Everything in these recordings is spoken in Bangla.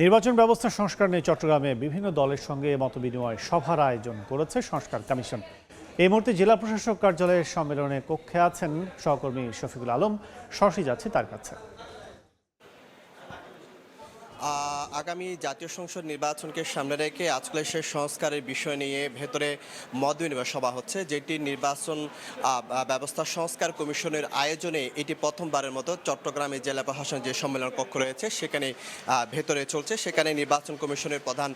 নির্বাচন ব্যবস্থা সংস্কার নিয়ে চট্টগ্রামে বিভিন্ন দলের সঙ্গে মতবিনিময় সভার আয়োজন করেছে সংস্কার কমিশন। এই মুহূর্তে জেলা প্রশাসক কার্যালয়ের সম্মেলনে কক্ষে আছেন সহকর্মী শফিকুল আলম। সরাসরি যাচ্ছে তার কাছে। আগামী জাতীয় সংসদ নির্বাচনকে সামনে রেখে আজকে সে সংস্কারের বিষয় নিয়ে ভেতরে মতবিনিময় সভা হচ্ছে, যেটি নির্বাচন ব্যবস্থা সংস্কার কমিশনের আয়োজনে এটি প্রথমবারের মতো চট্টগ্রামে জেলা প্রশাসন যে সম্মেলন কক্ষ রয়েছে সেখানে ভেতরে চলছে। সেখানে নির্বাচন কমিশনের প্রধান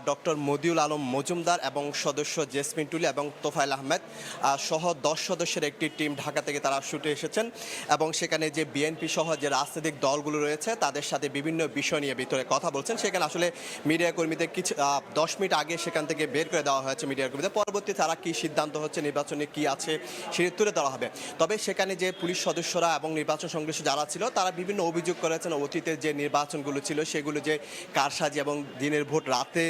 ডক্টর মদিউল আলম মজুমদার এবং সদস্য জেসমিন টুলি এবং তোফায়েল আহমেদ সহ 10 সদস্যের একটি টিম ঢাকা থেকে তারা ছুটে এসেছেন এবং সেখানে যে বিএনপি সহ যে রাজনৈতিক দলগুলো রয়েছে তাদের সাথে বিভিন্ন বিষয় নিয়ে ভিতরে কথা বলছেন। সেখানে আসলে মিডিয়া কর্মীদের কিছু 10 মিনিট আগে সেখান থেকে বের করে দেওয়া হয়েছে মিডিয়া কর্মীদের। পরবর্তী তারা কি সিদ্ধান্ত হচ্ছে, নির্বাচনে কি আছে সেটি তুলে দেওয়া হবে। তবে সেখানে যে পুলিশ সদস্যরা এবং নির্বাচন সংশ্লিষ্ট যারা ছিল তারা বিভিন্ন অভিযোগ করেছেন অতীতের যে নির্বাচনগুলো ছিল সেগুলো যে কারসাজি এবং দিনের ভোট রাতে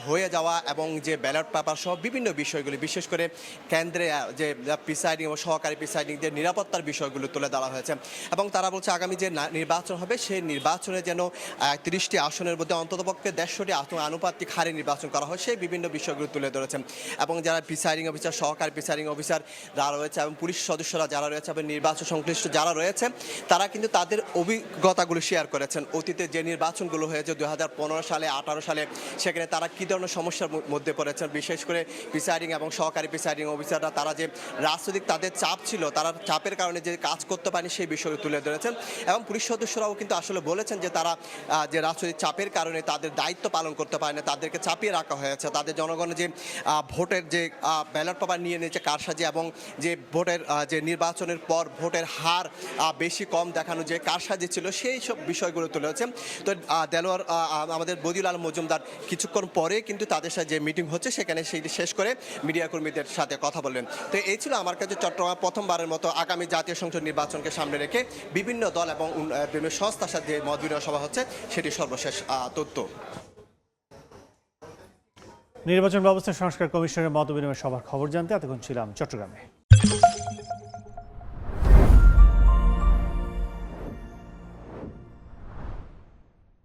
হয়ে যাওয়া এবং যে ব্যালট পেপার সহ বিভিন্ন বিষয়গুলি, বিশেষ করে কেন্দ্রে যে প্রিসাইডিং এবং সহকারী প্রিসাইডিংদের নিরাপত্তার বিষয়গুলো তুলে দেওয়া হয়েছে। এবং তারা বলছে আগামী যে নির্বাচন হবে সেই নির্বাচনে যেন 30টি আসনের মধ্যে অন্ততপক্ষে 150টি আনুপাতিক হারে নির্বাচন করা হয়, সেই বিভিন্ন বিষয়গুলো তুলে ধরেছেন। এবং যারা প্রিসাইডিং অফিসার, সহকারী প্রিসাইডিং অফিসার যারা রয়েছে এবং পুলিশ সদস্যরা যারা রয়েছে এবং নির্বাচন সংশ্লিষ্ট যারা রয়েছে তারা কিন্তু তাদের অভিজ্ঞতাগুলো শেয়ার করেছেন। অতীতে যে নির্বাচনগুলো হয়েছে 2015 সালে 18 সালে, সেখানে তারা কী ধরনের সমস্যার মধ্যে পড়েছেন। বিশেষ করে প্রিসাইডিং এবং সহকারী প্রিসাইডিং অফিসাররা তারা যে রাজনৈতিক তাদের চাপ ছিল, তারা চাপের কারণে যে কাজ করতে পারেনি সেই বিষয়গুলো তুলে ধরেছেন। এবং পুলিশ সদস্যরাও কিন্তু আসলে বলেছেন যে তারা যে রাজনৈতিক চাপের কারণে তাদের দায়িত্ব পালন করতে পারে না, তাদেরকে চাপিয়ে রাখা হয়েছে। তাদের জনগণের যে ভোটের যে ব্যালট পেপার নিয়ে নিয়েছে কারসাজি এবং যে ভোটের যে নির্বাচনের পর ভোটের হার বেশি কম দেখানো যে কারসাজি ছিল সেই সব বিষয়গুলো তুলে হচ্ছে। তো দেলোয়ার আমাদের মদিউল আলম মজুমদার কিছুক্ষণ পরে কিন্তু তাদের সাথে যে মিটিং হচ্ছে সেখানে সেইটি শেষ করে মিডিয়া কর্মীদের সাথে কথা বললেন। তো এই ছিল আমার কাছে চট্টগ্রাম প্রথমবারের মতো আগামী জাতীয় সংসদ নির্বাচনকে সামনে রেখে বিভিন্ন দল এবং বিভিন্ন সংস্থার সাথে যে মতবিনিময় সভা হচ্ছে সেটি সর্বশেষ তথ্য। নির্বাচন ব্যবস্থা সংস্কার কমিশনের মতবিনিময় সভার খবর জানতে এতক্ষণ ছিলাম চট্টগ্রামে।